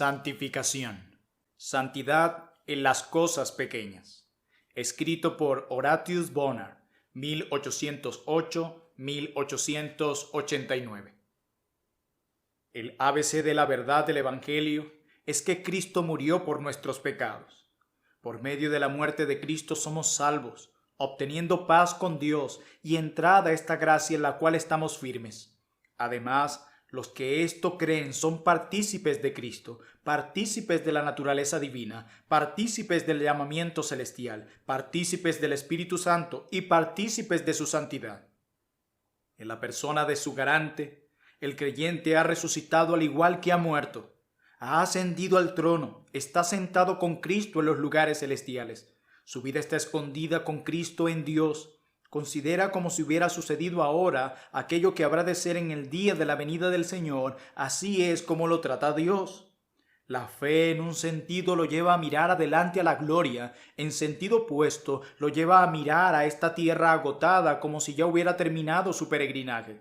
Santificación. Santidad en las cosas pequeñas. Escrito por Horatius Bonar, 1808-1889. El ABC de la verdad del Evangelio es que Cristo murió por nuestros pecados. Por medio de la muerte de Cristo somos salvos, obteniendo paz con Dios y entrada a esta gracia en la cual estamos firmes. Además, los que esto creen son partícipes de Cristo, partícipes de la naturaleza divina, partícipes del llamamiento celestial, partícipes del Espíritu Santo y partícipes de su santidad. En la persona de su garante, el creyente ha resucitado al igual que ha muerto, ha ascendido al trono, está sentado con Cristo en los lugares celestiales. Su vida está escondida con Cristo en Dios. Considera como si hubiera sucedido ahora aquello que habrá de ser en el día de la venida del Señor. Así es como lo trata Dios. La fe en un sentido lo lleva a mirar adelante a la gloria, en sentido opuesto lo lleva a mirar a esta tierra agotada como si ya hubiera terminado su peregrinaje.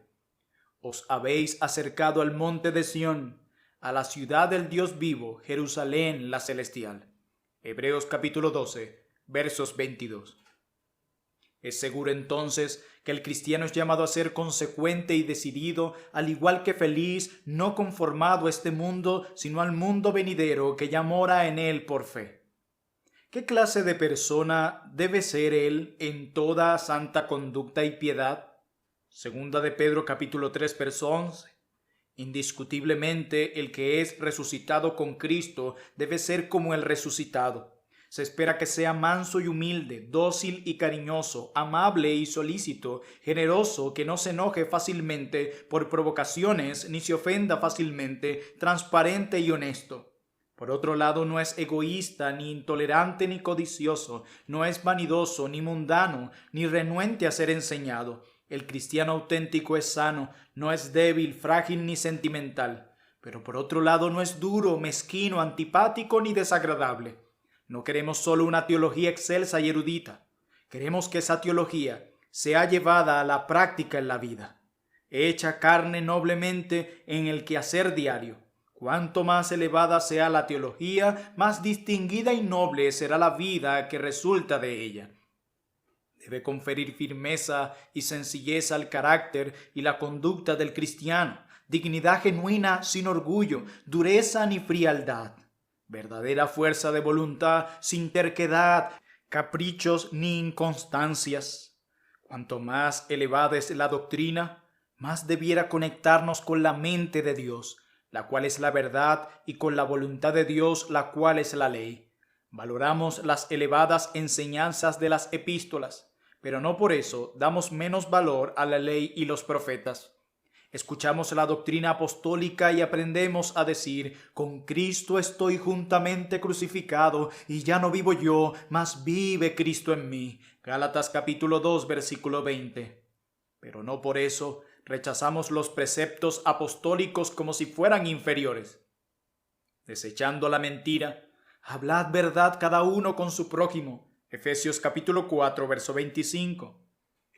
Os habéis acercado al monte de Sión, a la ciudad del Dios vivo, Jerusalén la celestial. Hebreos capítulo 12, versos 22. Es seguro entonces que el cristiano es llamado a ser consecuente y decidido, al igual que feliz, no conformado a este mundo, sino al mundo venidero que ya mora en él por fe. ¿Qué clase de persona debe ser él en toda santa conducta y piedad? Segunda de Pedro capítulo 3, verso 11. Indiscutiblemente el que es resucitado con Cristo debe ser como el resucitado. Se espera que sea manso y humilde, dócil y cariñoso, amable y solícito, generoso, que no se enoje fácilmente por provocaciones ni se ofenda fácilmente, transparente y honesto. Por otro lado, no es egoísta, ni intolerante, ni codicioso, no es vanidoso, ni mundano, ni renuente a ser enseñado. El cristiano auténtico es sano, no es débil, frágil ni sentimental. Pero por otro lado, no es duro, mezquino, antipático ni desagradable. No queremos solo una teología excelsa y erudita. Queremos que esa teología sea llevada a la práctica en la vida, hecha carne noblemente en el quehacer diario. Cuanto más elevada sea la teología, más distinguida y noble será la vida que resulta de ella. Debe conferir firmeza y sencillez al carácter y la conducta del cristiano, dignidad genuina sin orgullo, dureza ni frialdad, verdadera fuerza de voluntad sin terquedad, caprichos ni inconstancias. Cuanto más elevada es la doctrina, más debiera conectarnos con la mente de Dios, la cual es la verdad, y con la voluntad de Dios, la cual es la ley. Valoramos las elevadas enseñanzas de las epístolas, pero no por eso damos menos valor a la ley y los profetas. Escuchamos la doctrina apostólica y aprendemos a decir: con Cristo estoy juntamente crucificado, y ya no vivo yo, mas vive Cristo en mí. Gálatas capítulo 2, versículo 20. Pero no por eso rechazamos los preceptos apostólicos como si fueran inferiores. Desechando la mentira, hablad verdad cada uno con su prójimo. Efesios capítulo 4, verso 25.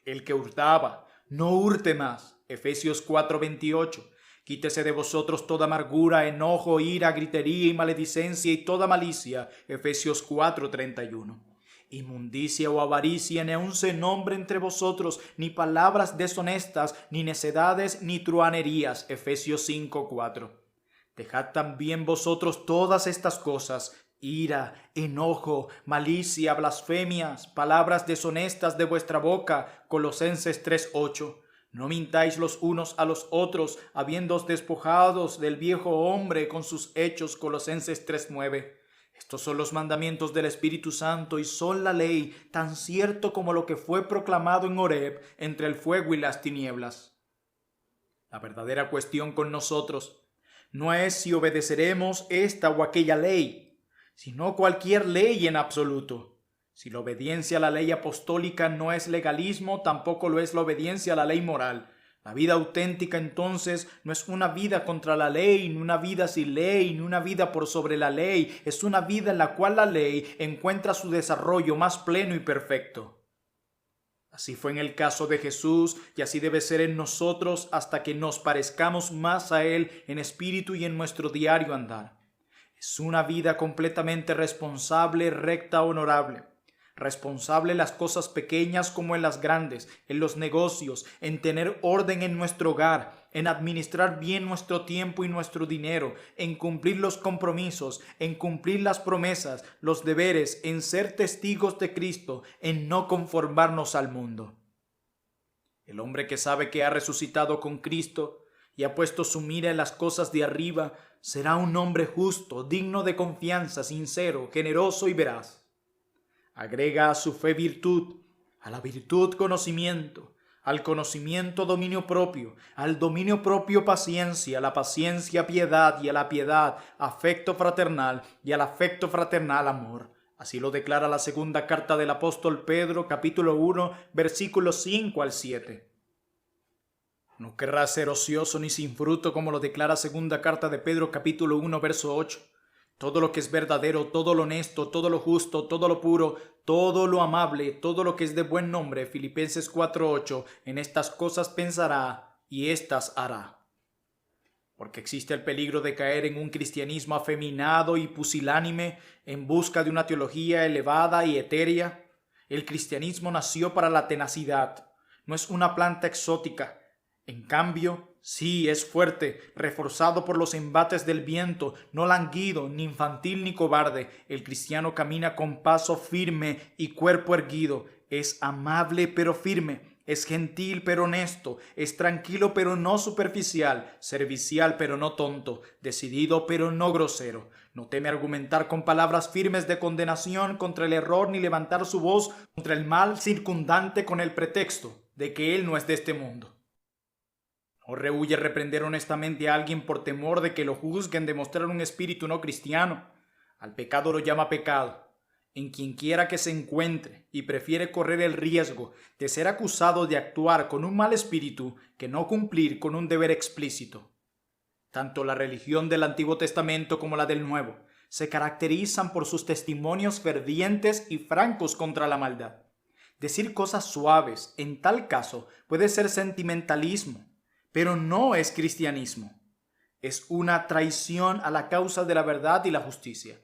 El que hurtaba, no hurte más. Efesios 4, 28. Quítese de vosotros toda amargura, enojo, ira, gritería y maledicencia y toda malicia. Efesios 4, 31. Inmundicia o avaricia ni aun se nombre entre vosotros, ni palabras deshonestas, ni necedades, ni truhanerías. Efesios 5, 4. Dejad también vosotros todas estas cosas: ira, enojo, malicia, blasfemias, palabras deshonestas de vuestra boca. Colosenses 3, 8. No mintáis los unos a los otros, habiéndoos despojados del viejo hombre con sus hechos. Colosenses 3, 9. Estos son los mandamientos del Espíritu Santo y son la ley, tan cierto como lo que fue proclamado en Horeb entre el fuego y las tinieblas. La verdadera cuestión con nosotros no es si obedeceremos esta o aquella ley, sino cualquier ley en absoluto. Si la obediencia a la ley apostólica no es legalismo, tampoco lo es la obediencia a la ley moral. La vida auténtica entonces no es una vida contra la ley, ni una vida sin ley, ni una vida por sobre la ley. Es una vida en la cual la ley encuentra su desarrollo más pleno y perfecto. Así fue en el caso de Jesús, y así debe ser en nosotros hasta que nos parezcamos más a Él en espíritu y en nuestro diario andar. Es una vida completamente responsable, recta, honorable. Responsable en las cosas pequeñas como en las grandes, en los negocios, en tener orden en nuestro hogar, en administrar bien nuestro tiempo y nuestro dinero, en cumplir los compromisos, en cumplir las promesas, los deberes, en ser testigos de Cristo, en no conformarnos al mundo. El hombre que sabe que ha resucitado con Cristo y ha puesto su mira en las cosas de arriba, será un hombre justo, digno de confianza, sincero, generoso y veraz. Agrega a su fe virtud, a la virtud conocimiento, al conocimiento dominio propio, al dominio propio paciencia, a la paciencia piedad y a la piedad afecto fraternal y al afecto fraternal amor. Así lo declara la segunda carta del apóstol Pedro, capítulo 1, versículos 5 al 7. No querrás ser ocioso ni sin fruto, como lo declara segunda carta de Pedro, capítulo 1, verso 8. Todo lo que es verdadero, todo lo honesto, todo lo justo, todo lo puro, todo lo amable, todo lo que es de buen nombre, Filipenses 4:8, en estas cosas pensará y éstas hará. Porque existe el peligro de caer en un cristianismo afeminado y pusilánime en busca de una teología elevada y etérea. El cristianismo nació para la tenacidad, no es una planta exótica. En cambio, sí es fuerte, reforzado por los embates del viento, no languido, ni infantil ni cobarde. El cristiano camina con paso firme y cuerpo erguido. Es amable pero firme, es gentil pero honesto, es tranquilo pero no superficial, servicial pero no tonto, decidido pero no grosero. No teme argumentar con palabras firmes de condenación contra el error ni levantar su voz contra el mal circundante con el pretexto de que él no es de este mundo. No rehúye reprender honestamente a alguien por temor de que lo juzguen de mostrar un espíritu no cristiano. Al pecado lo llama pecado, en quien quiera que se encuentre, y prefiere correr el riesgo de ser acusado de actuar con un mal espíritu que no cumplir con un deber explícito. Tanto la religión del Antiguo Testamento como la del Nuevo se caracterizan por sus testimonios fervientes y francos contra la maldad. Decir cosas suaves, en tal caso, puede ser sentimentalismo, pero no es cristianismo. Es una traición a la causa de la verdad y la justicia.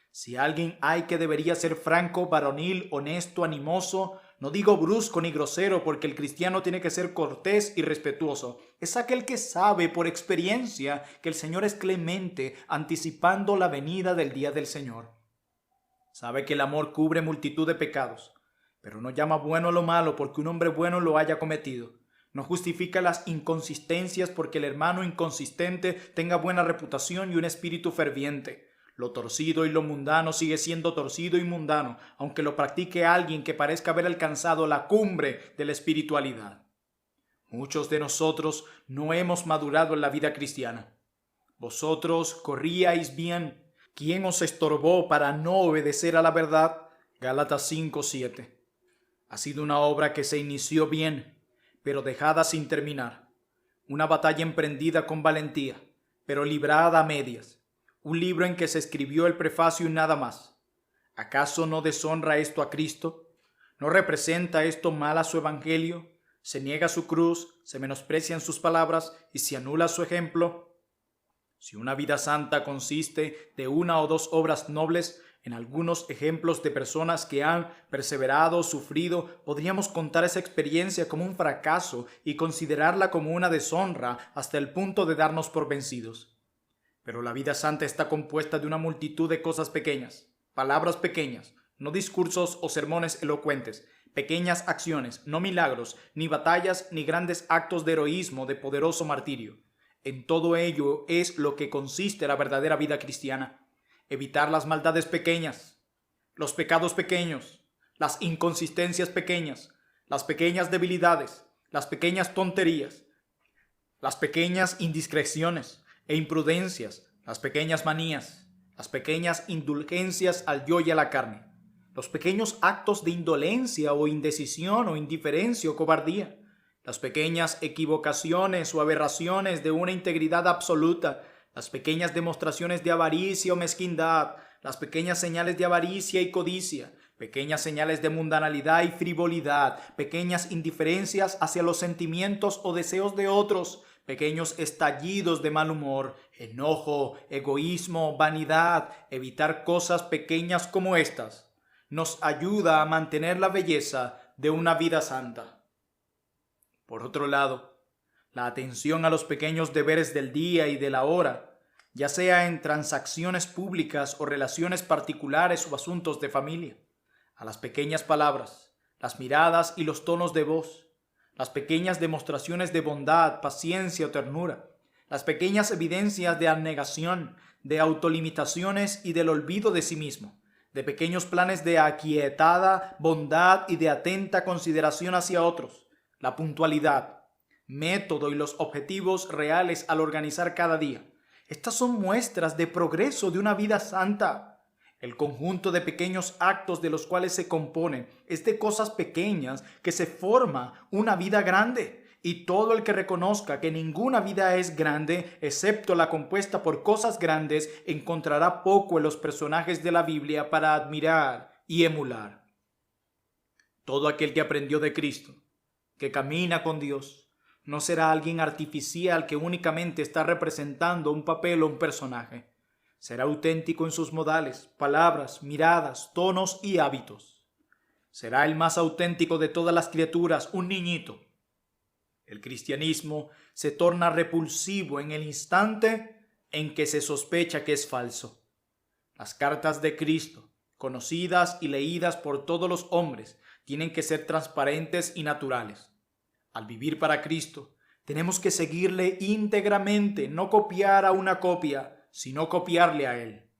Si alguien hay que debería ser franco, varonil, honesto, animoso, no digo brusco ni grosero, porque el cristiano tiene que ser cortés y respetuoso. Es aquel que sabe por experiencia que el Señor es clemente, anticipando la venida del día del Señor. Sabe que el amor cubre multitud de pecados, pero no llama bueno a lo malo porque un hombre bueno lo haya cometido. No justifica las inconsistencias porque el hermano inconsistente tenga buena reputación y un espíritu ferviente. Lo torcido y lo mundano sigue siendo torcido y mundano, aunque lo practique alguien que parezca haber alcanzado la cumbre de la espiritualidad. Muchos de nosotros no hemos madurado en la vida cristiana. Vosotros corríais bien. ¿Quién os estorbó para no obedecer a la verdad? Gálatas 5:7. Ha sido una obra que se inició bien, pero dejada sin terminar. Una batalla emprendida con valentía, pero librada a medias. Un libro en que se escribió el prefacio y nada más. ¿Acaso no deshonra esto a Cristo? ¿No representa esto mal a su evangelio? ¿Se niega su cruz, se menosprecian sus palabras y se anula su ejemplo? Si una vida santa consiste de una o dos obras nobles, en algunos ejemplos de personas que han perseverado, sufrido, podríamos contar esa experiencia como un fracaso y considerarla como una deshonra hasta el punto de darnos por vencidos. Pero la vida santa está compuesta de una multitud de cosas pequeñas, palabras pequeñas, no discursos o sermones elocuentes, pequeñas acciones, no milagros, ni batallas, ni grandes actos de heroísmo, de poderoso martirio. En todo ello es lo que consiste la verdadera vida cristiana. Evitar las maldades pequeñas, los pecados pequeños, las inconsistencias pequeñas, las pequeñas debilidades, las pequeñas tonterías, las pequeñas indiscreciones e imprudencias, las pequeñas manías, las pequeñas indulgencias al yo y a la carne, los pequeños actos de indolencia o indecisión o indiferencia o cobardía, las pequeñas equivocaciones o aberraciones de una integridad absoluta, las pequeñas demostraciones de avaricia o mezquindad, las pequeñas señales de avaricia y codicia, pequeñas señales de mundanalidad y frivolidad, pequeñas indiferencias hacia los sentimientos o deseos de otros, pequeños estallidos de mal humor, enojo, egoísmo, vanidad, evitar cosas pequeñas como estas, nos ayuda a mantener la belleza de una vida santa. Por otro lado, la atención a los pequeños deberes del día y de la hora, ya sea en transacciones públicas o relaciones particulares o asuntos de familia, a las pequeñas palabras, las miradas y los tonos de voz, las pequeñas demostraciones de bondad, paciencia o ternura, las pequeñas evidencias de abnegación, de autolimitaciones y del olvido de sí mismo, de pequeños planes de aquietada bondad y de atenta consideración hacia otros, la puntualidad, método y los objetivos reales al organizar cada día. Estas son muestras de progreso de una vida santa. El conjunto de pequeños actos de los cuales se compone es de cosas pequeñas que se forma una vida grande. Y todo el que reconozca que ninguna vida es grande, excepto la compuesta por cosas grandes, encontrará poco en los personajes de la Biblia para admirar y emular. Todo aquel que aprendió de Cristo, que camina con Dios, no será alguien artificial que únicamente está representando un papel o un personaje. Será auténtico en sus modales, palabras, miradas, tonos y hábitos. Será el más auténtico de todas las criaturas, un niñito. El cristianismo se torna repulsivo en el instante en que se sospecha que es falso. Las cartas de Cristo, conocidas y leídas por todos los hombres, tienen que ser transparentes y naturales. Al vivir para Cristo, tenemos que seguirle íntegramente, no copiar a una copia, sino copiarle a Él.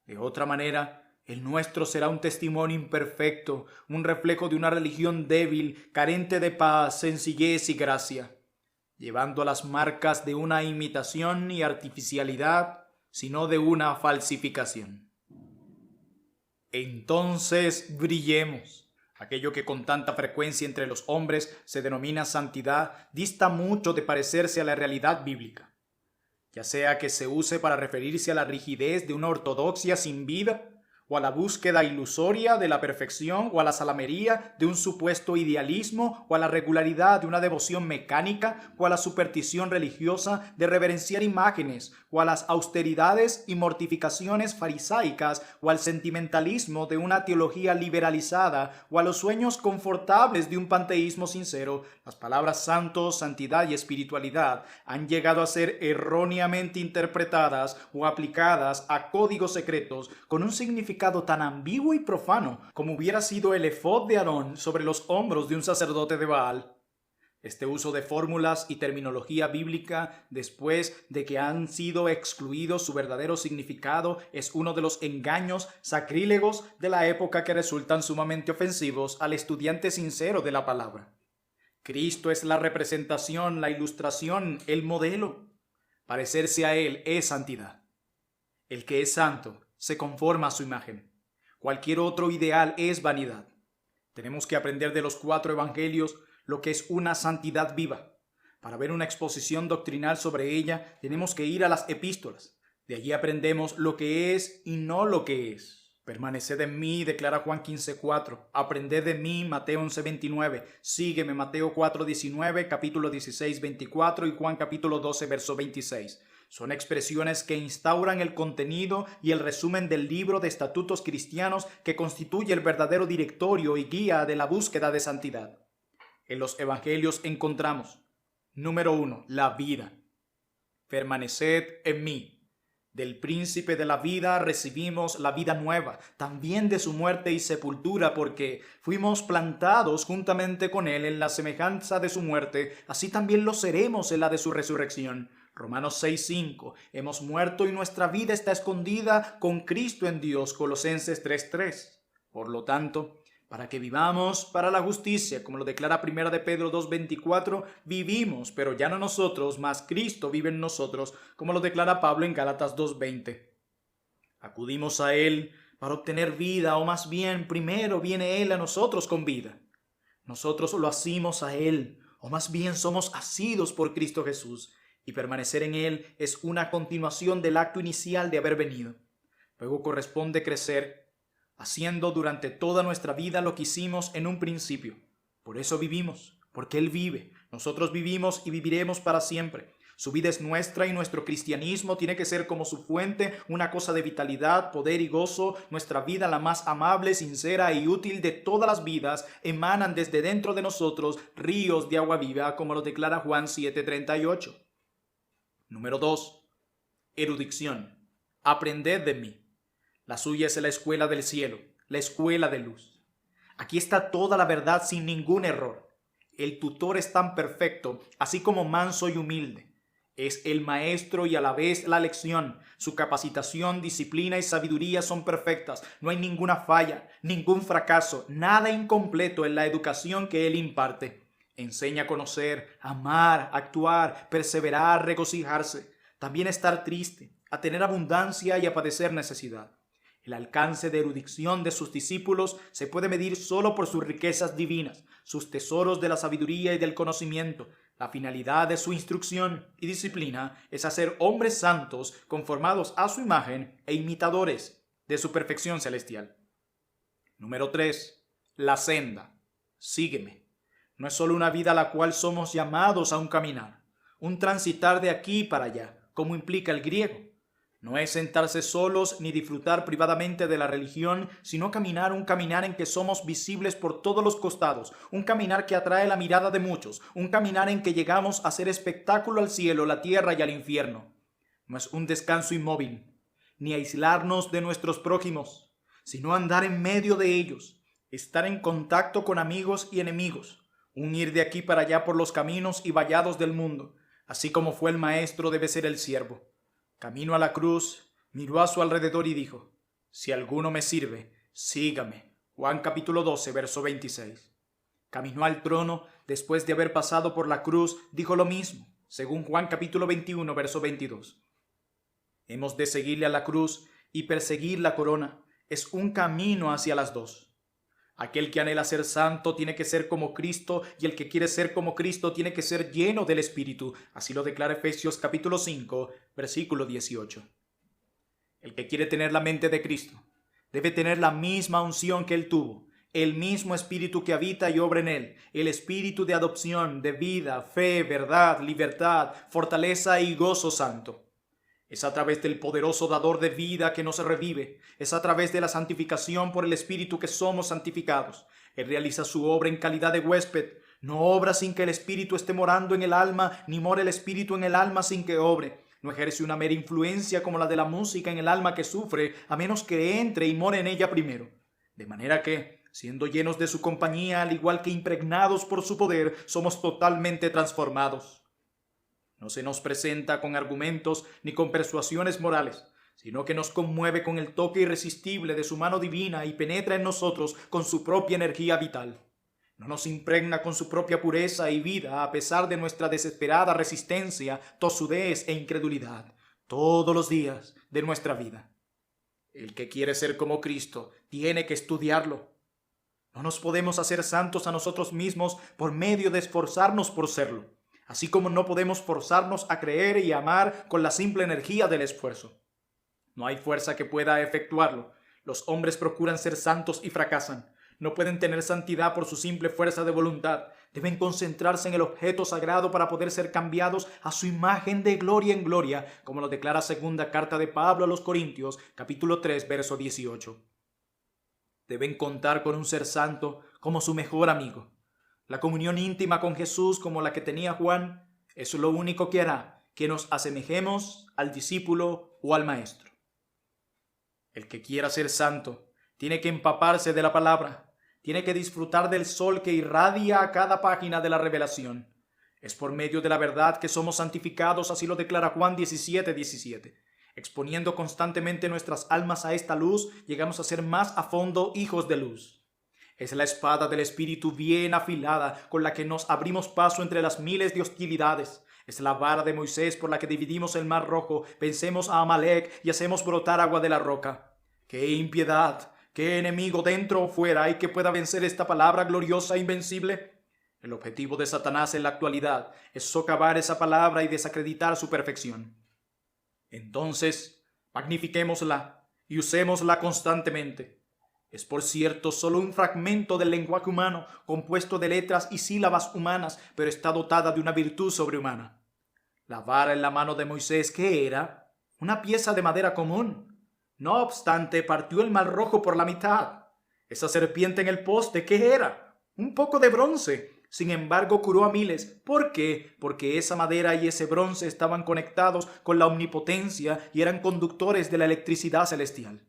De otra manera, el nuestro será un testimonio imperfecto, un reflejo de una religión débil, carente de paz, sencillez y gracia, llevando las marcas de una imitación y artificialidad, sino de una falsificación. Entonces brillemos. Aquello que con tanta frecuencia entre los hombres se denomina santidad dista mucho de parecerse a la realidad bíblica, ya sea que se use para referirse a la rigidez de una ortodoxia sin vida, o a la búsqueda ilusoria de la perfección, o a la salamería de un supuesto idealismo, o a la regularidad de una devoción mecánica, o a la superstición religiosa de reverenciar imágenes, o a las austeridades y mortificaciones farisaicas, o al sentimentalismo de una teología liberalizada, o a los sueños confortables de un panteísmo sincero. Las palabras santo, santidad y espiritualidad han llegado a ser erróneamente interpretadas o aplicadas a códigos secretos con un significado tan ambiguo y profano como hubiera sido el efod de Aarón sobre los hombros de un sacerdote de Baal. Este uso de fórmulas y terminología bíblica después de que han sido excluidos su verdadero significado es uno de los engaños sacrílegos de la época que resultan sumamente ofensivos al estudiante sincero de la palabra. Cristo es la representación, la ilustración, el modelo. Parecerse a Él es santidad. El que es santo se conforma a su imagen. Cualquier otro ideal es vanidad. Tenemos que aprender de los 4 evangelios lo que es una santidad viva. Para ver una exposición doctrinal sobre ella, tenemos que ir a las epístolas. De allí aprendemos lo que es y no lo que es. Permaneced en mí, declara Juan 15:4. Aprended de mí, Mateo 11:29. Sígueme, Mateo 4:19, capítulo 16:24 y Juan capítulo 12, verso 26. Son expresiones que instauran el contenido y el resumen del libro de estatutos cristianos que constituye el verdadero directorio y guía de la búsqueda de santidad. En los evangelios encontramos, número 1, la vida. Permaneced en mí. Del príncipe de la vida recibimos la vida nueva, también de su muerte y sepultura, porque fuimos plantados juntamente con él en la semejanza de su muerte, así también lo seremos en la de su resurrección. Romanos 6:5. Hemos muerto y nuestra vida está escondida con Cristo en Dios. Colosenses 3:3. Por lo tanto, para que vivamos para la justicia, como lo declara 1 de Pedro 2:24, vivimos, pero ya no nosotros, mas Cristo vive en nosotros, como lo declara Pablo en Gálatas 2:20. Acudimos a Él para obtener vida, o más bien, primero viene Él a nosotros con vida. Nosotros lo asimos a Él, o más bien somos asidos por Cristo Jesús, y permanecer en Él es una continuación del acto inicial de haber venido. Luego corresponde crecer, haciendo durante toda nuestra vida lo que hicimos en un principio. Por eso vivimos, porque Él vive. Nosotros vivimos y viviremos para siempre. Su vida es nuestra y nuestro cristianismo tiene que ser como su fuente, una cosa de vitalidad, poder y gozo. Nuestra vida, la más amable, sincera y útil de todas las vidas, emanan desde dentro de nosotros ríos de agua viva, como lo declara Juan 7:38. Número 2. Erudición. Aprended de mí. La suya es la escuela del cielo, la escuela de luz. Aquí está toda la verdad sin ningún error. El tutor es tan perfecto, así como manso y humilde. Es el maestro y a la vez la lección. Su capacitación, disciplina y sabiduría son perfectas. No hay ninguna falla, ningún fracaso, nada incompleto en la educación que él imparte. Enseña a conocer, amar, actuar, perseverar, regocijarse. También a estar triste, a tener abundancia y a padecer necesidad. El alcance de erudición de sus discípulos se puede medir solo por sus riquezas divinas, sus tesoros de la sabiduría y del conocimiento. La finalidad de su instrucción y disciplina es hacer hombres santos conformados a su imagen e imitadores de su perfección celestial. Número 3. La senda. Sígueme. No es solo una vida a la cual somos llamados a un caminar, un transitar de aquí para allá, como implica el griego. No es sentarse solos ni disfrutar privadamente de la religión, sino caminar un caminar en que somos visibles por todos los costados, un caminar que atrae la mirada de muchos, un caminar en que llegamos a hacer espectáculo al cielo, la tierra y al infierno. No es un descanso inmóvil, ni aislarnos de nuestros prójimos, sino andar en medio de ellos, estar en contacto con amigos y enemigos, un ir de aquí para allá por los caminos y vallados del mundo, así como fue el maestro debe ser el siervo. Camino a la cruz, miró a su alrededor y dijo: si alguno me sirve, sígame. Juan capítulo 12, verso 26. Caminó al trono, después de haber pasado por la cruz, dijo lo mismo, según Juan capítulo 21, verso 22. Hemos de seguirle a la cruz y perseguir la corona. Es un camino hacia las dos. Aquel que anhela ser santo tiene que ser como Cristo, y el que quiere ser como Cristo tiene que ser lleno del Espíritu. Así lo declara Efesios capítulo 5, versículo 18. El que quiere tener la mente de Cristo debe tener la misma unción que él tuvo, el mismo Espíritu que habita y obra en él, el Espíritu de adopción, de vida, fe, verdad, libertad, fortaleza y gozo santo. Es a través del poderoso dador de vida que nos revive. Es a través de la santificación por el Espíritu que somos santificados. Él realiza su obra en calidad de huésped. No obra sin que el Espíritu esté morando en el alma, ni mora el Espíritu en el alma sin que obre. No ejerce una mera influencia como la de la música en el alma que sufre, a menos que entre y more en ella primero. De manera que, siendo llenos de su compañía, al igual que impregnados por su poder, somos totalmente transformados. No se nos presenta con argumentos ni con persuasiones morales, sino que nos conmueve con el toque irresistible de su mano divina y penetra en nosotros con su propia energía vital. No nos impregna con su propia pureza y vida a pesar de nuestra desesperada resistencia, tosudez e incredulidad, todos los días de nuestra vida. El que quiere ser como Cristo tiene que estudiarlo. No nos podemos hacer santos a nosotros mismos por medio de esforzarnos por serlo, así como no podemos forzarnos a creer y amar con la simple energía del esfuerzo. No hay fuerza que pueda efectuarlo. Los hombres procuran ser santos y fracasan. No pueden tener santidad por su simple fuerza de voluntad. Deben concentrarse en el objeto sagrado para poder ser cambiados a su imagen de gloria en gloria, como lo declara segunda carta de Pablo a los Corintios, capítulo 3, verso 18. Deben contar con un ser santo como su mejor amigo. La comunión íntima con Jesús, como la que tenía Juan, es lo único que hará que nos asemejemos al discípulo o al maestro. El que quiera ser santo tiene que empaparse de la palabra, tiene que disfrutar del sol que irradia a cada página de la revelación. Es por medio de la verdad que somos santificados, así lo declara Juan 17:17. Exponiendo constantemente nuestras almas a esta luz, llegamos a ser más a fondo hijos de luz. Es la espada del Espíritu bien afilada con la que nos abrimos paso entre las miles de hostilidades. Es la vara de Moisés por la que dividimos el mar rojo, vencemos a Amalek y hacemos brotar agua de la roca. ¡Qué impiedad! ¿Qué enemigo dentro o fuera hay que pueda vencer esta palabra gloriosa e invencible? El objetivo de Satanás en la actualidad es socavar esa palabra y desacreditar su perfección. Entonces, magnifiquémosla y usémosla constantemente. Es, por cierto, solo un fragmento del lenguaje humano, compuesto de letras y sílabas humanas, pero está dotada de una virtud sobrehumana. La vara en la mano de Moisés, ¿qué era? Una pieza de madera común. No obstante, partió el mar Rojo por la mitad. Esa serpiente en el poste, ¿qué era? Un poco de bronce. Sin embargo, curó a miles. ¿Por qué? Porque esa madera y ese bronce estaban conectados con la omnipotencia y eran conductores de la electricidad celestial.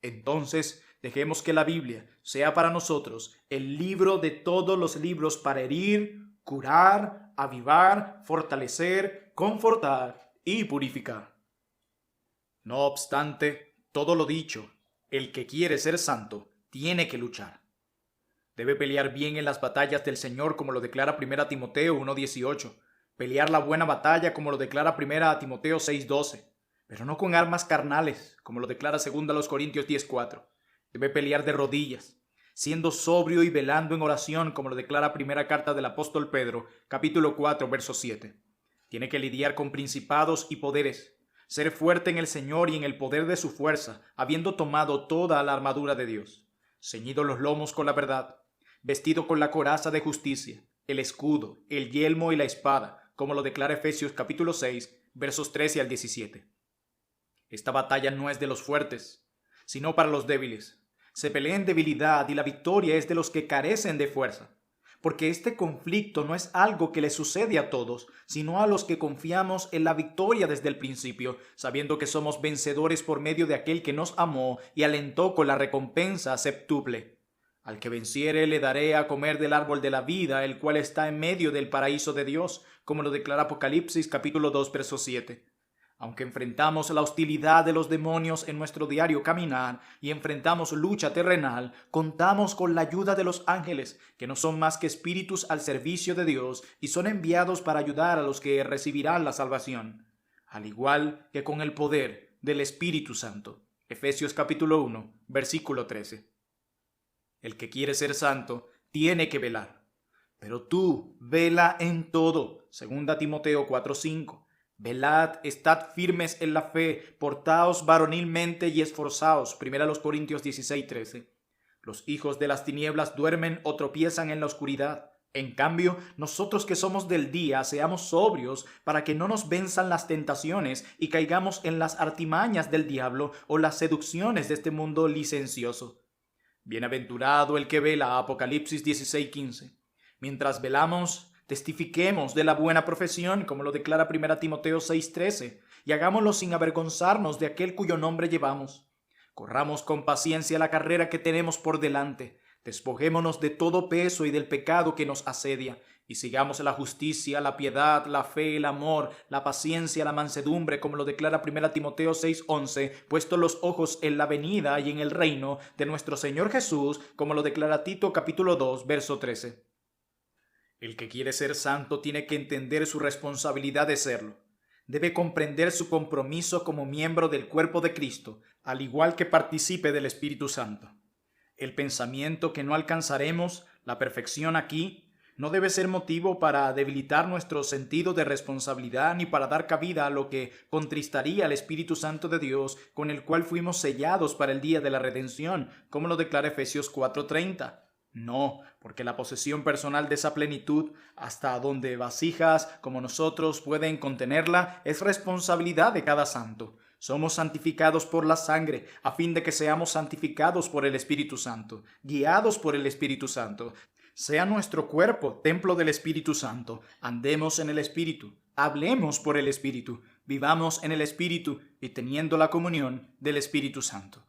Entonces, dejemos que la Biblia sea para nosotros el libro de todos los libros para herir, curar, avivar, fortalecer, confortar y purificar. No obstante, todo lo dicho, el que quiere ser santo tiene que luchar. Debe pelear bien en las batallas del Señor, como lo declara 1 Timoteo 1:18. Pelear la buena batalla, como lo declara 1 Timoteo 6:12. Pero no con armas carnales, como lo declara 2 Corintios 10:4. Debe pelear de rodillas, siendo sobrio y velando en oración, como lo declara primera carta del apóstol Pedro, capítulo 4, verso 7. Tiene que lidiar con principados y poderes, ser fuerte en el Señor y en el poder de su fuerza, habiendo tomado toda la armadura de Dios, ceñido los lomos con la verdad, vestido con la coraza de justicia, el escudo, el yelmo y la espada, como lo declara Efesios capítulo 6, versos 13 al 17. Esta batalla no es de los fuertes, sino para los débiles. Se pelea en debilidad y la victoria es de los que carecen de fuerza, porque este conflicto no es algo que le sucede a todos, sino a los que confiamos en la victoria desde el principio, sabiendo que somos vencedores por medio de aquel que nos amó y alentó con la recompensa septuple. Al que venciere le daré a comer del árbol de la vida, el cual está en medio del paraíso de Dios, como lo declara Apocalipsis capítulo 2, verso 7. Aunque enfrentamos la hostilidad de los demonios en nuestro diario caminar y enfrentamos lucha terrenal, contamos con la ayuda de los ángeles, que no son más que espíritus al servicio de Dios y son enviados para ayudar a los que recibirán la salvación, al igual que con el poder del Espíritu Santo. Efesios capítulo 1, versículo 13. El que quiere ser santo tiene que velar. Pero tú vela en todo. 2 Timoteo 4:5. Velad, estad firmes en la fe, portaos varonilmente y esforzaos. 1 Corintios 16:13. Los hijos de las tinieblas duermen o tropiezan en la oscuridad. En cambio, nosotros que somos del día, seamos sobrios para que no nos venzan las tentaciones y caigamos en las artimañas del diablo o las seducciones de este mundo licencioso. Bienaventurado el que vela, Apocalipsis 16:15. Mientras velamos, testifiquemos de la buena profesión, como lo declara 1 Timoteo 6:13, y hagámoslo sin avergonzarnos de aquel cuyo nombre llevamos. Corramos con paciencia la carrera que tenemos por delante, despojémonos de todo peso y del pecado que nos asedia, y sigamos la justicia, la piedad, la fe, el amor, la paciencia, la mansedumbre, como lo declara 1 Timoteo 6:11, puesto los ojos en la venida y en el reino de nuestro Señor Jesús, como lo declara Tito capítulo 2, verso 13. El que quiere ser santo tiene que entender su responsabilidad de serlo. Debe comprender su compromiso como miembro del cuerpo de Cristo, al igual que participe del Espíritu Santo. El pensamiento que no alcanzaremos la perfección aquí no debe ser motivo para debilitar nuestro sentido de responsabilidad ni para dar cabida a lo que contristaría al Espíritu Santo de Dios, con el cual fuimos sellados para el día de la redención, como lo declara Efesios 4:30. No, porque la posesión personal de esa plenitud, hasta donde vasijas como nosotros pueden contenerla, es responsabilidad de cada santo. Somos santificados por la sangre, a fin de que seamos santificados por el Espíritu Santo, guiados por el Espíritu Santo. Sea nuestro cuerpo templo del Espíritu Santo. Andemos en el Espíritu, hablemos por el Espíritu, vivamos en el Espíritu y teniendo la comunión del Espíritu Santo.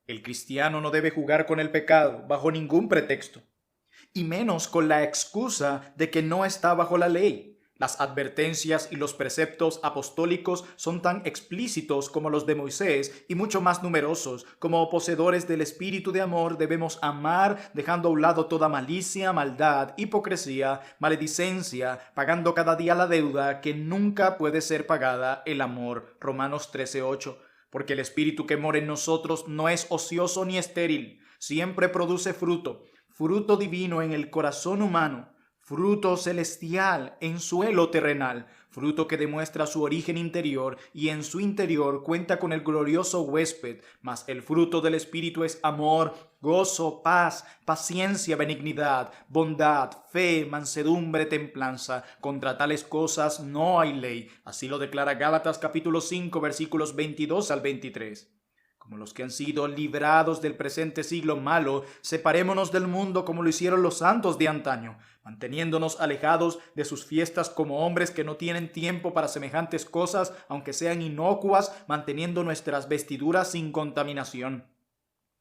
El cristiano no debe jugar con el pecado bajo ningún pretexto, y menos con la excusa de que no está bajo la ley. Las advertencias y los preceptos apostólicos son tan explícitos como los de Moisés y mucho más numerosos. Como poseedores del espíritu de amor debemos amar, dejando a un lado toda malicia, maldad, hipocresía, maledicencia, pagando cada día la deuda que nunca puede ser pagada, el amor. Romanos 13:8. Porque el espíritu que mora en nosotros no es ocioso ni estéril, siempre produce fruto, fruto divino en el corazón humano, fruto celestial en suelo terrenal, fruto que demuestra su origen interior y en su interior cuenta con el glorioso huésped, mas el fruto del Espíritu es amor, gozo, paz, paciencia, benignidad, bondad, fe, mansedumbre, templanza. Contra tales cosas no hay ley. Así lo declara Gálatas capítulo 5 versículos 22 al 23. Como los que han sido librados del presente siglo malo, separémonos del mundo como lo hicieron los santos de antaño, manteniéndonos alejados de sus fiestas como hombres que no tienen tiempo para semejantes cosas, aunque sean inocuas, manteniendo nuestras vestiduras sin contaminación.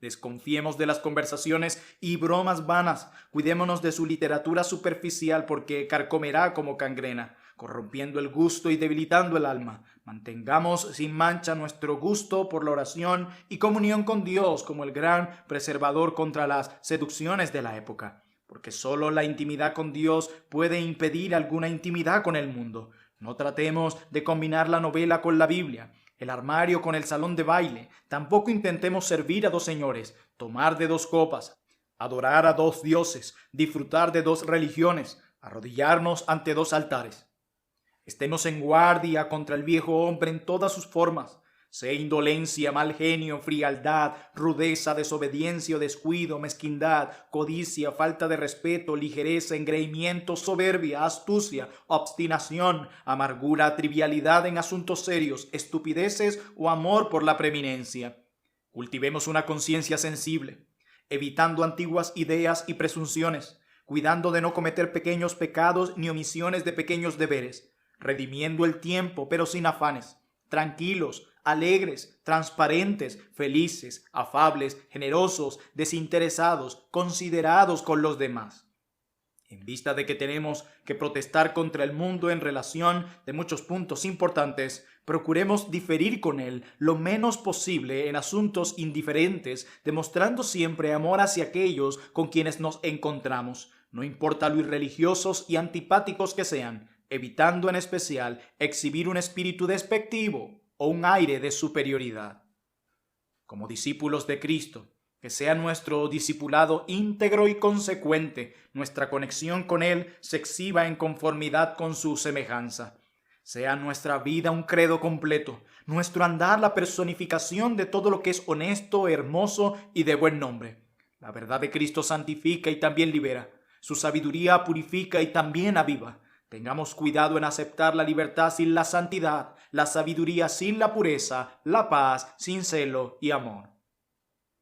Desconfiemos de las conversaciones y bromas vanas, cuidémonos de su literatura superficial porque carcomerá como gangrena, corrompiendo el gusto y debilitando el alma. Mantengamos sin mancha nuestro gusto por la oración y comunión con Dios como el gran preservador contra las seducciones de la época, porque sólo la intimidad con Dios puede impedir alguna intimidad con el mundo. No tratemos de combinar la novela con la Biblia, el armario con el salón de baile. Tampoco intentemos servir a dos señores, tomar de dos copas, adorar a dos dioses, disfrutar de dos religiones, arrodillarnos ante dos altares. Estemos en guardia contra el viejo hombre en todas sus formas, sea indolencia, mal genio, frialdad, rudeza, desobediencia o descuido, mezquindad, codicia, falta de respeto, ligereza, engreimiento, soberbia, astucia, obstinación, amargura, trivialidad en asuntos serios, estupideces o amor por la preeminencia. Cultivemos una conciencia sensible, evitando antiguas ideas y presunciones, cuidando de no cometer pequeños pecados ni omisiones de pequeños deberes, redimiendo el tiempo pero sin afanes, tranquilos, alegres, transparentes, felices, afables, generosos, desinteresados, considerados con los demás. En vista de que tenemos que protestar contra el mundo en relación de muchos puntos importantes, procuremos diferir con él lo menos posible en asuntos indiferentes, demostrando siempre amor hacia aquellos con quienes nos encontramos, no importa lo irreligiosos y antipáticos que sean, evitando en especial exhibir un espíritu despectivo o un aire de superioridad. Como discípulos de Cristo, que sea nuestro discipulado íntegro y consecuente, nuestra conexión con Él se exhiba en conformidad con su semejanza. Sea nuestra vida un credo completo, nuestro andar la personificación de todo lo que es honesto, hermoso y de buen nombre. La verdad de Cristo santifica y también libera, su sabiduría purifica y también aviva. Tengamos cuidado en aceptar la libertad sin la santidad, la sabiduría sin la pureza, la paz sin celo y amor.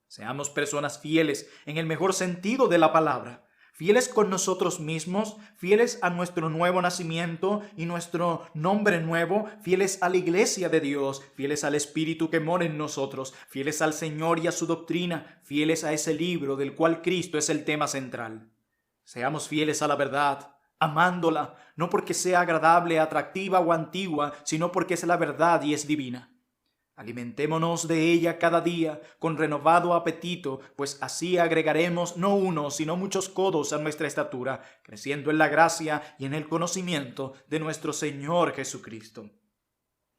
Seamos personas fieles en el mejor sentido de la palabra, fieles con nosotros mismos, fieles a nuestro nuevo nacimiento y nuestro nombre nuevo, fieles a la iglesia de Dios, fieles al Espíritu que mora en nosotros, fieles al Señor y a su doctrina, fieles a ese libro del cual Cristo es el tema central. Seamos fieles a la verdad, amándola, no porque sea agradable, atractiva o antigua, sino porque es la verdad y es divina. Alimentémonos de ella cada día con renovado apetito, pues así agregaremos no uno, sino muchos codos a nuestra estatura, creciendo en la gracia y en el conocimiento de nuestro Señor Jesucristo.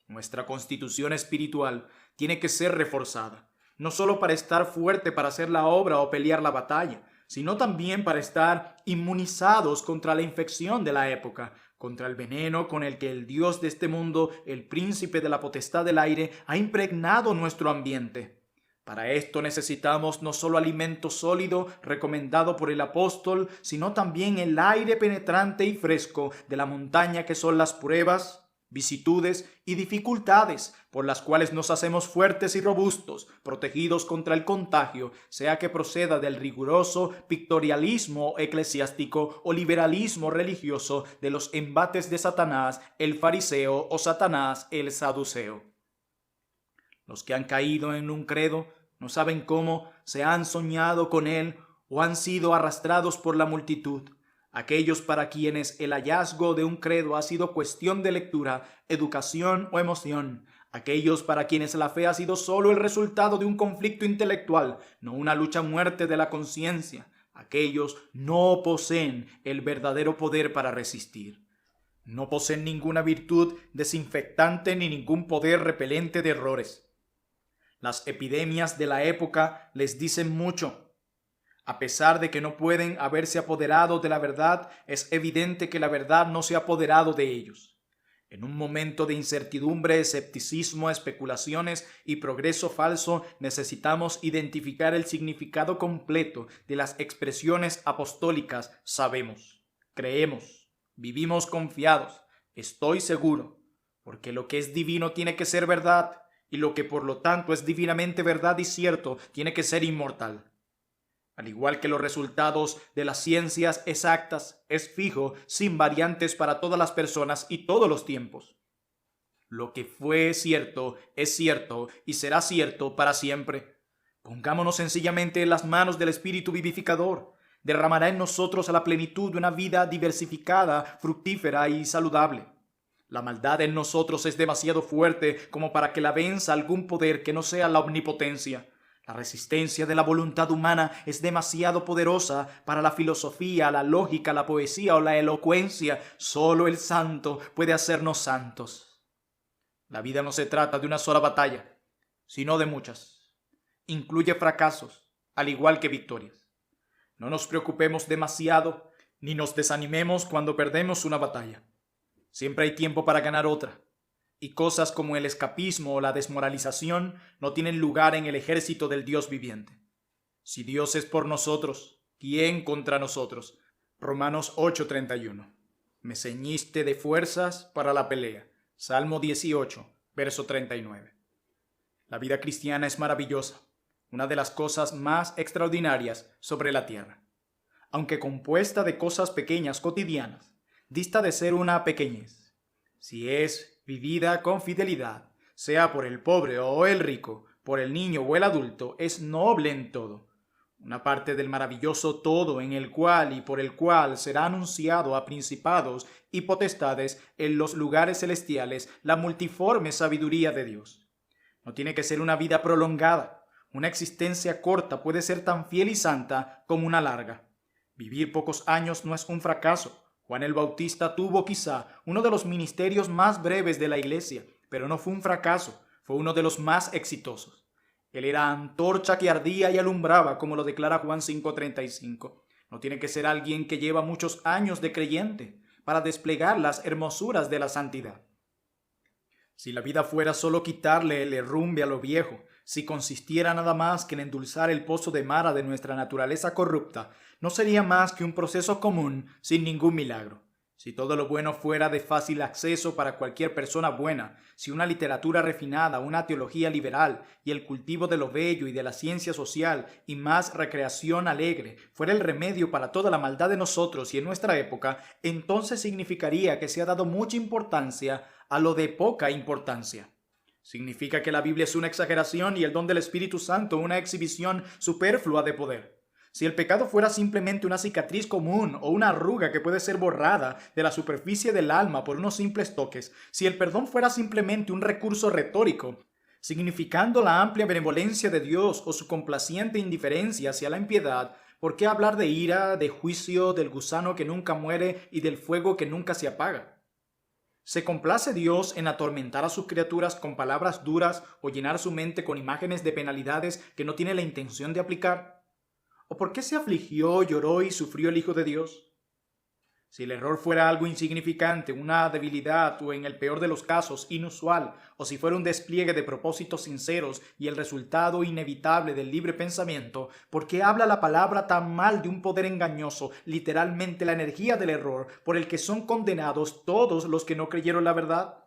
Nuestra constitución espiritual tiene que ser reforzada, no solo para estar fuerte para hacer la obra o pelear la batalla, sino también para estar inmunizados contra la infección de la época, contra el veneno con el que el Dios de este mundo, el príncipe de la potestad del aire, ha impregnado nuestro ambiente. Para esto necesitamos no solo alimento sólido recomendado por el apóstol, sino también el aire penetrante y fresco de la montaña que son las pruebas, vicitudes y dificultades por las cuales nos hacemos fuertes y robustos, protegidos contra el contagio, sea que proceda del riguroso pictorialismo eclesiástico o liberalismo religioso, de los embates de Satanás, el fariseo, o Satanás, el saduceo. Los que han caído en un credo no saben cómo se han soñado con él o han sido arrastrados por la multitud. Aquellos para quienes el hallazgo de un credo ha sido cuestión de lectura, educación o emoción. Aquellos para quienes la fe ha sido solo el resultado de un conflicto intelectual, no una lucha a muerte de la conciencia. Aquellos no poseen el verdadero poder para resistir. No poseen ninguna virtud desinfectante ni ningún poder repelente de errores. Las epidemias de la época les dicen mucho. A pesar de que no pueden haberse apoderado de la verdad, es evidente que la verdad no se ha apoderado de ellos. En un momento de incertidumbre, escepticismo, especulaciones y progreso falso, necesitamos identificar el significado completo de las expresiones apostólicas. Sabemos, creemos, vivimos confiados, estoy seguro, porque lo que es divino tiene que ser verdad, y lo que por lo tanto es divinamente verdad y cierto tiene que ser inmortal. Al igual que los resultados de las ciencias exactas, es fijo, sin variantes para todas las personas y todos los tiempos. Lo que fue cierto es cierto y será cierto para siempre. Pongámonos sencillamente en las manos del Espíritu vivificador. Derramará en nosotros a la plenitud de una vida diversificada, fructífera y saludable. La maldad en nosotros es demasiado fuerte como para que la venza algún poder que no sea la omnipotencia. La resistencia de la voluntad humana es demasiado poderosa para la filosofía, la lógica, la poesía o la elocuencia. Solo el santo puede hacernos santos. La vida no se trata de una sola batalla, sino de muchas. Incluye fracasos, al igual que victorias. No nos preocupemos demasiado, ni nos desanimemos cuando perdemos una batalla. Siempre hay tiempo para ganar otra. Y cosas como el escapismo o la desmoralización no tienen lugar en el ejército del Dios viviente. Si Dios es por nosotros, ¿quién contra nosotros? Romanos 8:31. Me ceñiste de fuerzas para la pelea. Salmo 18, verso 39. La vida cristiana es maravillosa, una de las cosas más extraordinarias sobre la tierra. Aunque compuesta de cosas pequeñas cotidianas, dista de ser una pequeñez. Si es vivida con fidelidad, sea por el pobre o el rico, por el niño o el adulto, es noble en todo. Una parte del maravilloso todo en el cual y por el cual será anunciado a principados y potestades en los lugares celestiales la multiforme sabiduría de Dios. No tiene que ser una vida prolongada. Una existencia corta puede ser tan fiel y santa como una larga. Vivir pocos años no es un fracaso. Juan el Bautista tuvo quizá uno de los ministerios más breves de la iglesia, pero no fue un fracaso, fue uno de los más exitosos. Él era antorcha que ardía y alumbraba, como lo declara Juan 5:35. No tiene que ser alguien que lleva muchos años de creyente para desplegar las hermosuras de la santidad. Si la vida fuera solo quitarle el herrumbe a lo viejo, si consistiera nada más que en endulzar el pozo de mara de nuestra naturaleza corrupta, no sería más que un proceso común sin ningún milagro. Si todo lo bueno fuera de fácil acceso para cualquier persona buena, si una literatura refinada, una teología liberal y el cultivo de lo bello y de la ciencia social y más recreación alegre fuera el remedio para toda la maldad de nosotros y en nuestra época, entonces significaría que se ha dado mucha importancia a lo de poca importancia. Significa que la Biblia es una exageración y el don del Espíritu Santo una exhibición superflua de poder. Si el pecado fuera simplemente una cicatriz común o una arruga que puede ser borrada de la superficie del alma por unos simples toques, si el perdón fuera simplemente un recurso retórico, significando la amplia benevolencia de Dios o su complaciente indiferencia hacia la impiedad, ¿por qué hablar de ira, de juicio, del gusano que nunca muere y del fuego que nunca se apaga? ¿Se complace Dios en atormentar a sus criaturas con palabras duras o llenar su mente con imágenes de penalidades que no tiene la intención de aplicar? ¿O por qué se afligió, lloró y sufrió el Hijo de Dios? Si el error fuera algo insignificante, una debilidad o en el peor de los casos inusual, o si fuera un despliegue de propósitos sinceros y el resultado inevitable del libre pensamiento, ¿por qué habla la palabra tan mal de un poder engañoso, literalmente la energía del error, por el que son condenados todos los que no creyeron la verdad?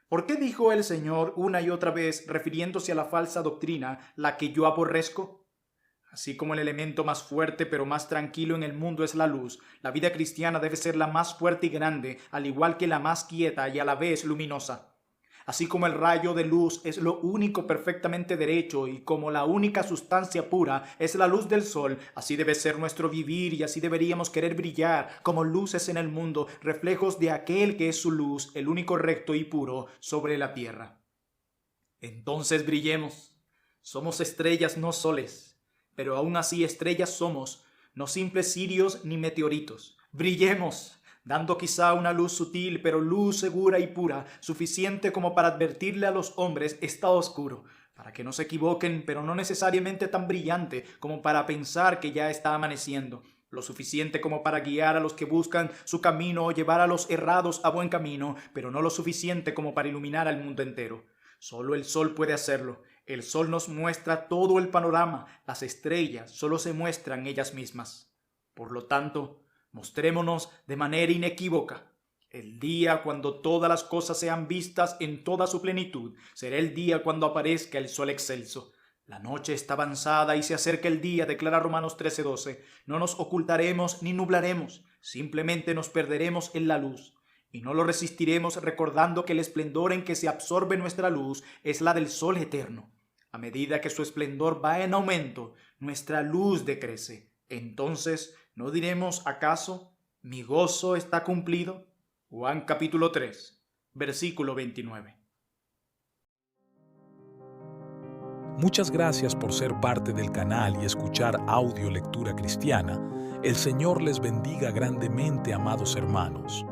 ¿Por qué dijo el Señor una y otra vez, refiriéndose a la falsa doctrina, la que yo aborrezco? Así como el elemento más fuerte pero más tranquilo en el mundo es la luz, la vida cristiana debe ser la más fuerte y grande, al igual que la más quieta y a la vez luminosa. Así como el rayo de luz es lo único perfectamente derecho y como la única sustancia pura es la luz del sol, así debe ser nuestro vivir y así deberíamos querer brillar como luces en el mundo, reflejos de aquel que es su luz, el único recto y puro sobre la tierra. Entonces brillemos. Somos estrellas, no soles. Pero aún así estrellas somos, no simples cirios ni meteoritos. Brillemos, dando quizá una luz sutil, pero luz segura y pura, suficiente como para advertirle a los hombres está oscuro, para que no se equivoquen, pero no necesariamente tan brillante como para pensar que ya está amaneciendo, lo suficiente como para guiar a los que buscan su camino o llevar a los errados a buen camino, pero no lo suficiente como para iluminar al mundo entero. Solo el sol puede hacerlo. El sol nos muestra todo el panorama, las estrellas solo se muestran ellas mismas. Por lo tanto, mostrémonos de manera inequívoca. El día cuando todas las cosas sean vistas en toda su plenitud será el día cuando aparezca el sol excelso. La noche está avanzada y se acerca el día, declara Romanos 13:12. No nos ocultaremos ni nublaremos, simplemente nos perderemos en la luz. Y no lo resistiremos recordando que el esplendor en que se absorbe nuestra luz es la del sol eterno. A medida que su esplendor va en aumento, nuestra luz decrece. Entonces, ¿no diremos acaso, mi gozo está cumplido? Juan capítulo 3, versículo 29. Muchas gracias por ser parte del canal y escuchar Audio Lectura Cristiana. El Señor les bendiga grandemente, amados hermanos.